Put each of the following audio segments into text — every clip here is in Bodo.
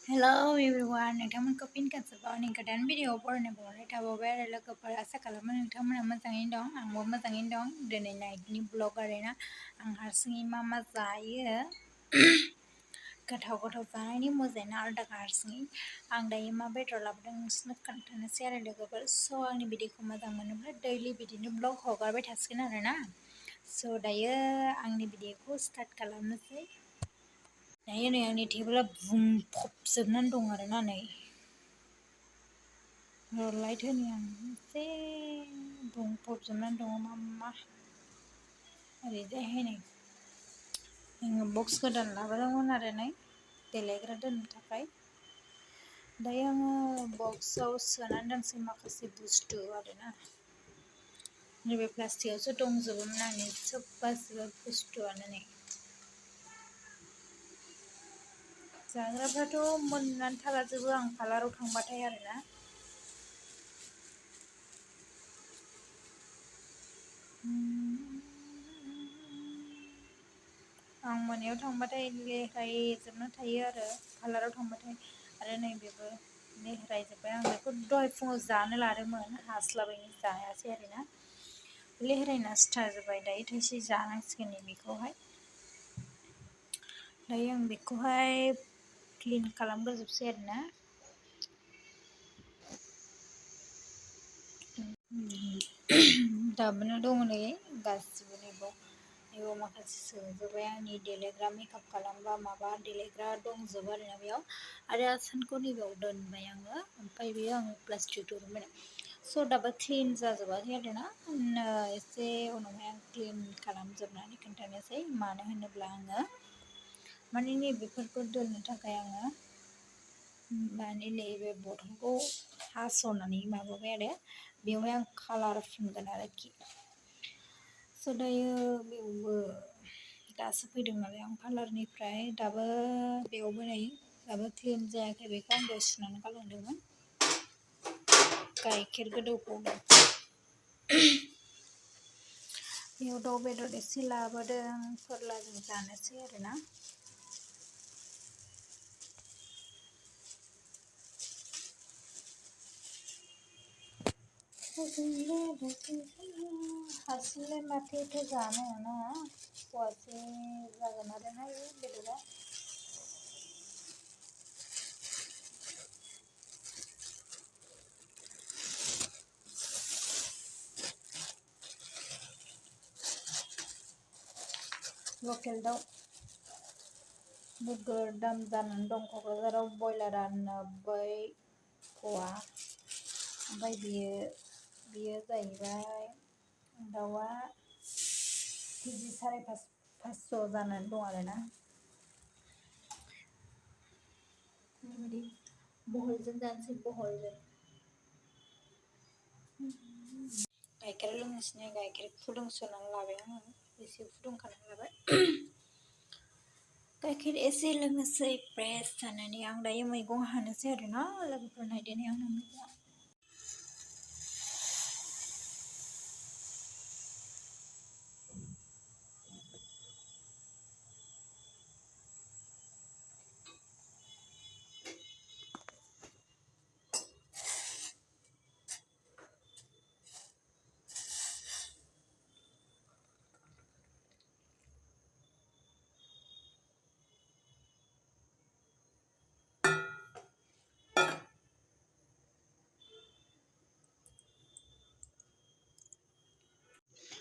Hello everyone, नोंथांमोनखौ फिन खेबसेबाव आंनि गोदान भिडिअ बरायनाय थाबावबाय आरो लोगोफोर आसा खालामो नोंथांमोना मोजाङैनो दं आंबो मोजाङैनो दं दिनै नाइटनि ब्लग आरोना आं हारसिङै मा जायो गोथाव जानायनि मजायानो आलादा हारसिङै आं दायो मा बेदर लाबोदों नोंसोरनो खोन्थानोसै आरो लोगोफोर स' आंनि भिडिअखौ मोजां मोनोब्ला दैलि बिदिनो ब्लग हगारबाय थासिगोन आरोना स' दायो आंनि भिडिअखौ स्टार्ट खालामनोसै दायो नै आंनि टेबोला बुंफबजोबनानै दं आरोना नै लाइट होनि आं एसे बुंफबजोबनानै दङ मा ओरैजायहाय नै आङो बक्स गोदान लाबोदोंमोन आरो नै देलायग्रा दोननो थाखाय दायो आङो बक्सआव सोनानै दोनसै माखासे बुस्थु आरोना नैबे प्लास्टिकआवसो दंजोबोमोन आंनि सोब गासिबो बुस्थुआनो नै जाग्राफ्राथ' मोननानै थालाजोबो आं पार्लाराव थांबाथाय आरोना आं मोनायाव थांबाथाय लेहरायजोबना थायो आरो पार्लाराव थांबाथाय आरो नैबेबो लेहरायजोब्बाय आं बेखौ दहाय फुङाव जानो लादोंमोन हास्लाबैनि जायासै आरोना लेहरायना सिथारजोब्बाय दायो थाइसे जानांसिगोन बेखौहाय दायो आं बेखौहाय क्लिन खालामग्रोजोबसै आरोना दाबोनो दङ नै गासिबो नैबाव माखासे सोजोब्बाय आंनि देलायग्रा मेकआप खालामबा माबा देलायग्रा दंजोबो आरोना बेयाव आरो आसानखौ नैबाव दोनबाय आङो ओमफ्राय बेयो आं प्लास्टिक दोनबाय स' दाबो क्लिन जाजोबाखै आरोना एसे उनावहाय आं क्लिन खालामजोबनानै खोन्थानोसै मानो होनोब्ला आङो माने नैबेफोरखौ दोननो थाखाय आङो माने नैबे बथलखौ हास'नानै माबाबाय आरो बेवहाय आं कालार फुनगोन आरोखि स' दायो बेयावबो दासो फैदों नालाय आं पार्लारनिफ्राय दाबो बेयावबो नै दाबो क्लिन जायाखै बेखौ आं दहाय सुनानै गालांदोंमोन गाइखेर गोदौबावदों बेयाव दाउ बेदर एसे लाबोदों फोरलाजों जानोसै आरोना हारसिंलाय माथो जानो ना फवासे जागोन आरोना बेदरा लकेल दाउ नोगोर दाम जानानै दं क'क्राझाराव बयलारा 90 फवा ओमफ्राय बियो जाहैबाय दाउआ केजि 550 जानानै दं आरोना बेबायदि बहलजों जानोसै बहलजों गाइखेर लोंनोसै गाइखेर फुदुंसोनानै लाबाय आङो एसे फुदुंखानानै लाबाय गाइखेर एसे लोंनोसै फ्रेस जानानै आं दायो मैगं हानोसै आरोना लोगोफोर नायदो नै आंना मैगं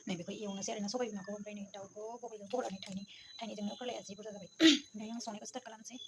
नैबेखौ एवनोसै आरोना सबाइ बिमाखौ ओमफ्राय नै दाउखौ बहलजों थाइनैजोंनो फोरलाया जि बुरजा जाबाय दायो आं संनायखौ स्टार्ट खालामनोसै